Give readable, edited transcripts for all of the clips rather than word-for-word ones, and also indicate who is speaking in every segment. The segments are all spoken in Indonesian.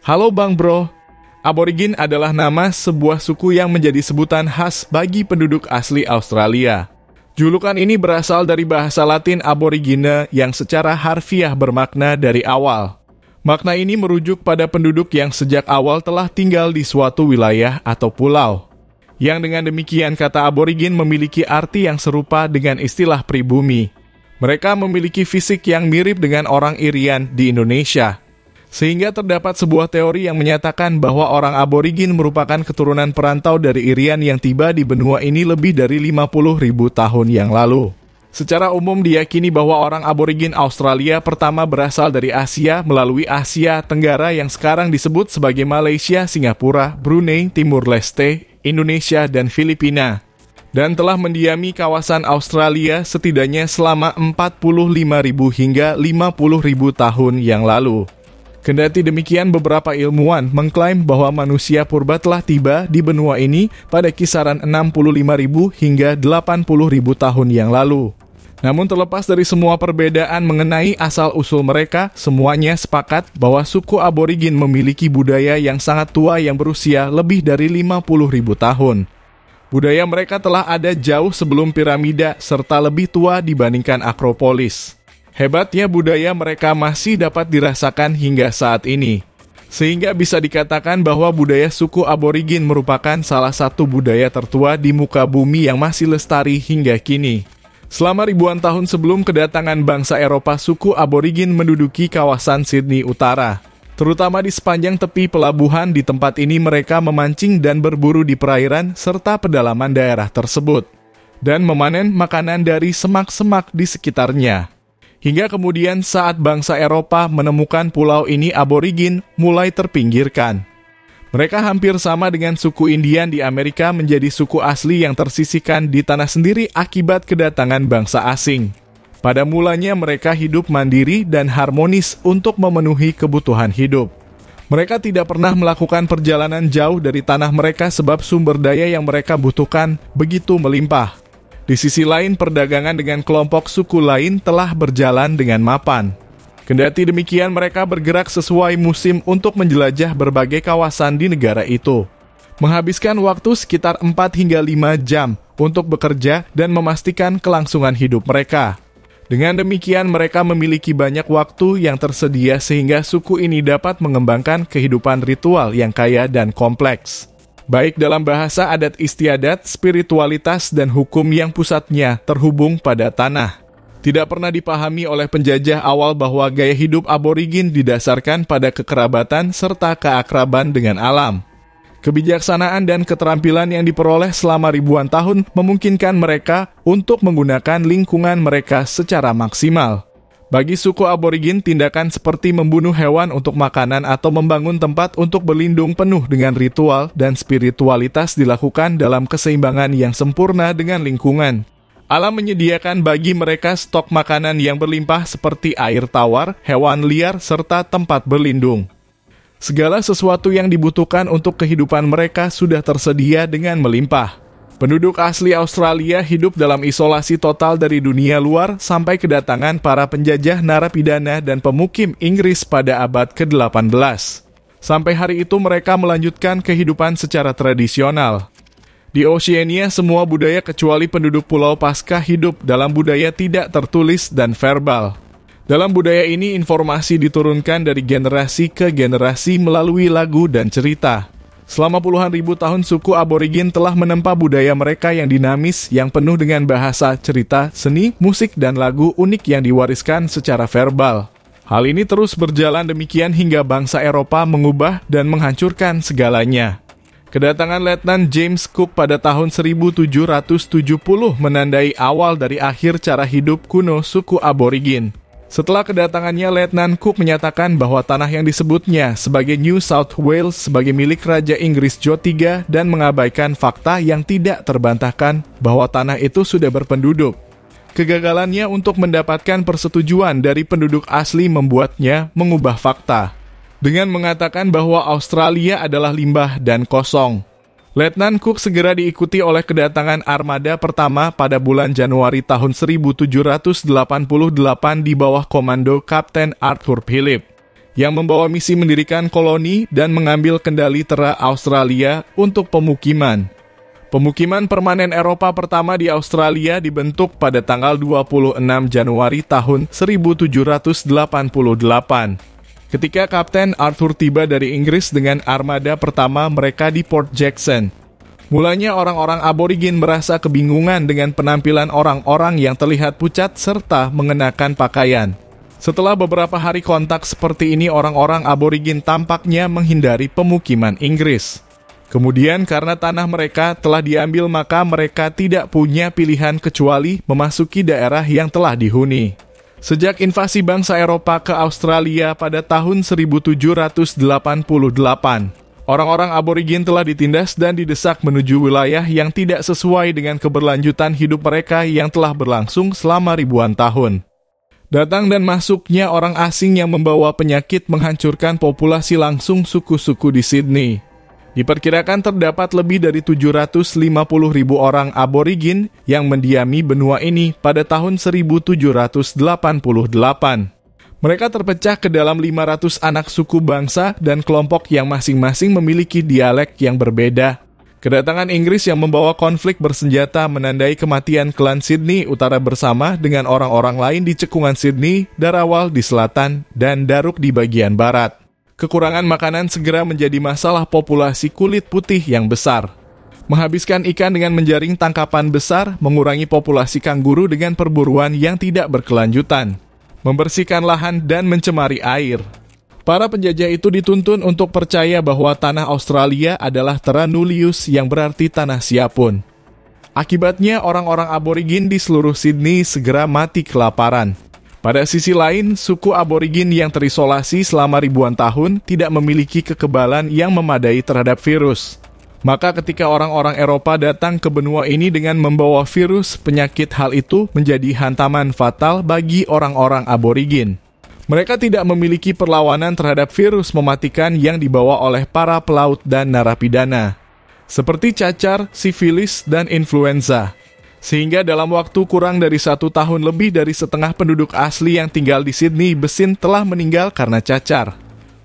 Speaker 1: Halo Bang Bro. Aborigin adalah nama sebuah suku yang menjadi sebutan khas bagi penduduk asli Australia. Julukan ini berasal dari bahasa Latin aborigine yang secara harfiah bermakna dari awal. Makna ini merujuk pada penduduk yang sejak awal telah tinggal di suatu wilayah atau pulau. Yang dengan demikian kata aborigin memiliki arti yang serupa dengan istilah pribumi. Mereka memiliki fisik yang mirip dengan orang Irian di Indonesia. Sehingga terdapat sebuah teori yang menyatakan bahwa orang aborigin merupakan keturunan perantau dari Irian yang tiba di benua ini lebih dari 50.000 tahun yang lalu. Secara umum diyakini bahwa orang aborigin Australia pertama berasal dari Asia melalui Asia Tenggara yang sekarang disebut sebagai Malaysia, Singapura, Brunei, Timur Leste, Indonesia, dan Filipina. Dan telah mendiami kawasan Australia setidaknya selama 45.000 hingga 50.000 tahun yang lalu. Kendati demikian, beberapa ilmuwan mengklaim bahwa manusia purba telah tiba di benua ini pada kisaran 65.000 hingga 80.000 tahun yang lalu. Namun terlepas dari semua perbedaan mengenai asal-usul mereka, semuanya sepakat bahwa suku aborigin memiliki budaya yang sangat tua yang berusia lebih dari 50.000 tahun. Budaya mereka telah ada jauh sebelum piramida serta lebih tua dibandingkan Akropolis. Hebatnya budaya mereka masih dapat dirasakan hingga saat ini. Sehingga bisa dikatakan bahwa budaya suku aborigin merupakan salah satu budaya tertua di muka bumi yang masih lestari hingga kini. Selama ribuan tahun sebelum kedatangan bangsa Eropa, suku aborigin menduduki kawasan Sydney Utara. Terutama di sepanjang tepi pelabuhan di tempat ini mereka memancing dan berburu di perairan serta pedalaman daerah tersebut. Dan memanen makanan dari semak-semak di sekitarnya. Hingga kemudian saat bangsa Eropa menemukan pulau ini, aborigin mulai terpinggirkan. Mereka hampir sama dengan suku Indian di Amerika menjadi suku asli yang tersisihkan di tanah sendiri akibat kedatangan bangsa asing. Pada mulanya mereka hidup mandiri dan harmonis untuk memenuhi kebutuhan hidup. Mereka tidak pernah melakukan perjalanan jauh dari tanah mereka sebab sumber daya yang mereka butuhkan begitu melimpah. Di sisi lain, perdagangan dengan kelompok suku lain telah berjalan dengan mapan. Kendati demikian, mereka bergerak sesuai musim untuk menjelajah berbagai kawasan di negara itu. Menghabiskan waktu sekitar 4 hingga 5 jam untuk bekerja dan memastikan kelangsungan hidup mereka. Dengan demikian, mereka memiliki banyak waktu yang tersedia sehingga suku ini dapat mengembangkan kehidupan ritual yang kaya dan kompleks. Baik dalam bahasa adat istiadat, spiritualitas, dan hukum yang pusatnya terhubung pada tanah. Tidak pernah dipahami oleh penjajah awal bahwa gaya hidup aborigin didasarkan pada kekerabatan serta keakraban dengan alam. Kebijaksanaan dan keterampilan yang diperoleh selama ribuan tahun memungkinkan mereka untuk menggunakan lingkungan mereka secara maksimal. Bagi suku aborigin, tindakan seperti membunuh hewan untuk makanan atau membangun tempat untuk berlindung penuh dengan ritual dan spiritualitas dilakukan dalam keseimbangan yang sempurna dengan lingkungan. Alam menyediakan bagi mereka stok makanan yang berlimpah seperti air tawar, hewan liar, serta tempat berlindung. Segala sesuatu yang dibutuhkan untuk kehidupan mereka sudah tersedia dengan melimpah. Penduduk asli Australia hidup dalam isolasi total dari dunia luar sampai kedatangan para penjajah narapidana dan pemukim Inggris pada abad ke-18. Sampai hari itu mereka melanjutkan kehidupan secara tradisional. Di Oceania, semua budaya kecuali penduduk Pulau Paskah hidup dalam budaya tidak tertulis dan verbal. Dalam budaya ini, informasi diturunkan dari generasi ke generasi melalui lagu dan cerita. Selama puluhan ribu tahun, suku aborigin telah menempa budaya mereka yang dinamis, yang penuh dengan bahasa, cerita, seni, musik, dan lagu unik yang diwariskan secara verbal. Hal ini terus berjalan demikian hingga bangsa Eropa mengubah dan menghancurkan segalanya. Kedatangan Letnan James Cook pada tahun 1770 menandai awal dari akhir cara hidup kuno suku aborigin. Setelah kedatangannya, Letnan Cook menyatakan bahwa tanah yang disebutnya sebagai New South Wales sebagai milik Raja Inggris John III dan mengabaikan fakta yang tidak terbantahkan bahwa tanah itu sudah berpenduduk. Kegagalannya untuk mendapatkan persetujuan dari penduduk asli membuatnya mengubah fakta dengan mengatakan bahwa Australia adalah limbah dan kosong. Letnan Cook segera diikuti oleh kedatangan armada pertama pada bulan Januari tahun 1788 di bawah komando Kapten Arthur Phillip, yang membawa misi mendirikan koloni dan mengambil kendali tera Australia untuk pemukiman. Pemukiman permanen Eropa pertama di Australia dibentuk pada tanggal 26 Januari tahun 1788. Ketika Kapten Arthur tiba dari Inggris dengan armada pertama mereka di Port Jackson. Mulanya orang-orang aborigin merasa kebingungan dengan penampilan orang-orang yang terlihat pucat serta mengenakan pakaian. Setelah beberapa hari kontak seperti ini, orang-orang aborigin tampaknya menghindari pemukiman Inggris. Kemudian karena tanah mereka telah diambil, maka mereka tidak punya pilihan kecuali memasuki daerah yang telah dihuni. Sejak invasi bangsa Eropa ke Australia pada tahun 1788, orang-orang aborigin telah ditindas dan didesak menuju wilayah yang tidak sesuai dengan keberlanjutan hidup mereka yang telah berlangsung selama ribuan tahun. Datang dan masuknya orang asing yang membawa penyakit menghancurkan populasi langsung suku-suku di Sydney. Diperkirakan terdapat lebih dari 750.000 orang aborigin yang mendiami benua ini pada tahun 1788. Mereka terpecah ke dalam 500 anak suku bangsa dan kelompok yang masing-masing memiliki dialek yang berbeda. Kedatangan Inggris yang membawa konflik bersenjata menandai kematian klan Sydney Utara bersama dengan orang-orang lain di cekungan Sydney, Darawal di selatan, dan Darug di bagian barat. Kekurangan makanan segera menjadi masalah populasi kulit putih yang besar. Menghabiskan ikan dengan menjaring tangkapan besar, mengurangi populasi kanguru dengan perburuan yang tidak berkelanjutan, membersihkan lahan dan mencemari air. Para penjajah itu dituntun untuk percaya bahwa tanah Australia adalah terra nullius yang berarti tanah siapun. Akibatnya orang-orang aborigin di seluruh Sydney segera mati kelaparan. Pada sisi lain, suku aborigin yang terisolasi selama ribuan tahun tidak memiliki kekebalan yang memadai terhadap virus. Maka ketika orang-orang Eropa datang ke benua ini dengan membawa virus penyakit, hal itu menjadi hantaman fatal bagi orang-orang aborigin. Mereka tidak memiliki perlawanan terhadap virus mematikan yang dibawa oleh para pelaut dan narapidana, seperti cacar, sifilis, dan influenza. Sehingga dalam waktu kurang dari 1 tahun lebih dari setengah penduduk asli yang tinggal di Sydney Basin telah meninggal karena cacar.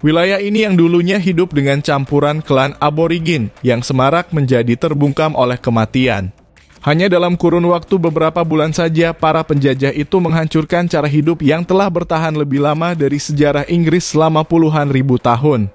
Speaker 1: Wilayah ini yang dulunya hidup dengan campuran klan aborigin yang semarak menjadi terbungkam oleh kematian. Hanya dalam kurun waktu beberapa bulan saja, para penjajah itu menghancurkan cara hidup yang telah bertahan lebih lama dari sejarah Inggris selama puluhan ribu tahun.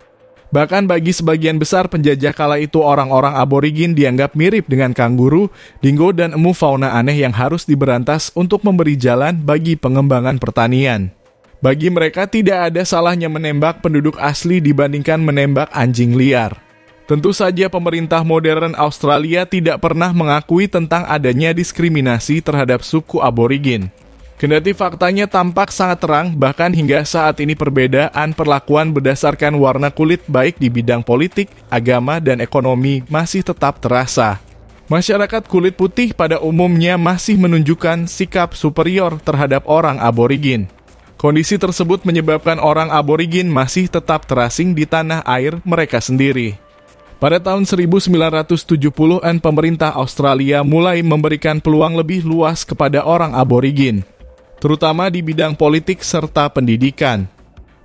Speaker 1: Bahkan bagi sebagian besar penjajah kala itu, orang-orang aborigin dianggap mirip dengan kanguru, dingo, dan emu, fauna aneh yang harus diberantas untuk memberi jalan bagi pengembangan pertanian. Bagi mereka tidak ada salahnya menembak penduduk asli dibandingkan menembak anjing liar. Tentu saja pemerintah modern Australia tidak pernah mengakui tentang adanya diskriminasi terhadap suku aborigin. Kendati faktanya tampak sangat terang, bahkan hingga saat ini perbedaan perlakuan berdasarkan warna kulit baik di bidang politik, agama, dan ekonomi masih tetap terasa. Masyarakat kulit putih pada umumnya masih menunjukkan sikap superior terhadap orang aborigin. Kondisi tersebut menyebabkan orang aborigin masih tetap terasing di tanah air mereka sendiri. Pada tahun 1970-an, pemerintah Australia mulai memberikan peluang lebih luas kepada orang aborigin, terutama di bidang politik serta pendidikan.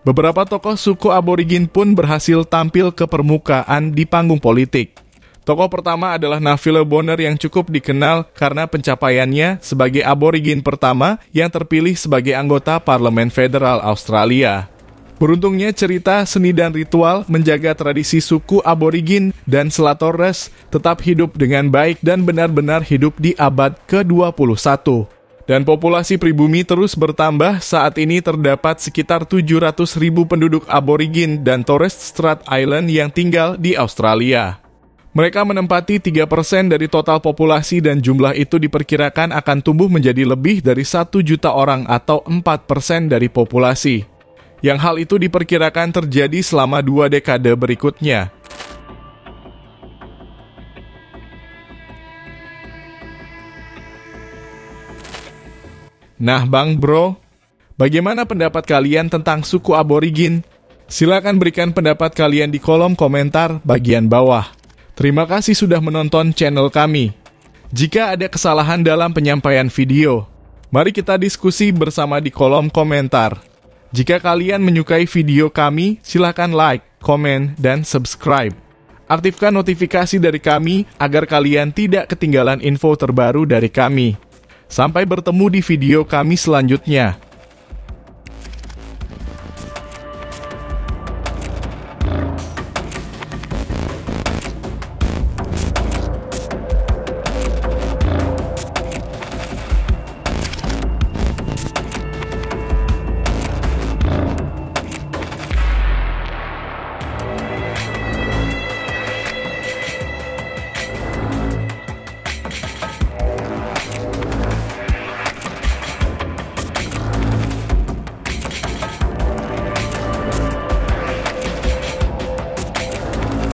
Speaker 1: Beberapa tokoh suku aborigin pun berhasil tampil ke permukaan di panggung politik. Tokoh pertama adalah Neville Bonner yang cukup dikenal karena pencapaiannya sebagai aborigin pertama yang terpilih sebagai anggota Parlemen Federal Australia. Beruntungnya cerita, seni, dan ritual menjaga tradisi suku aborigin dan Selat Torres tetap hidup dengan baik dan benar-benar hidup di abad ke-21. Dan populasi pribumi terus bertambah. Saat ini terdapat sekitar 700.000 penduduk aborigin dan Torres Strait Island yang tinggal di Australia. Mereka menempati 3% dari total populasi dan jumlah itu diperkirakan akan tumbuh menjadi lebih dari 1 juta orang atau 4% dari populasi. Yang hal itu diperkirakan terjadi selama 2 dekade berikutnya. Nah Bang Bro, bagaimana pendapat kalian tentang suku aborigin? Silakan berikan pendapat kalian di kolom komentar bagian bawah. Terima kasih sudah menonton channel kami. Jika ada kesalahan dalam penyampaian video, mari kita diskusi bersama di kolom komentar. Jika kalian menyukai video kami, silakan like, komen, dan subscribe. Aktifkan notifikasi dari kami agar kalian tidak ketinggalan info terbaru dari kami. Sampai bertemu di video kami selanjutnya.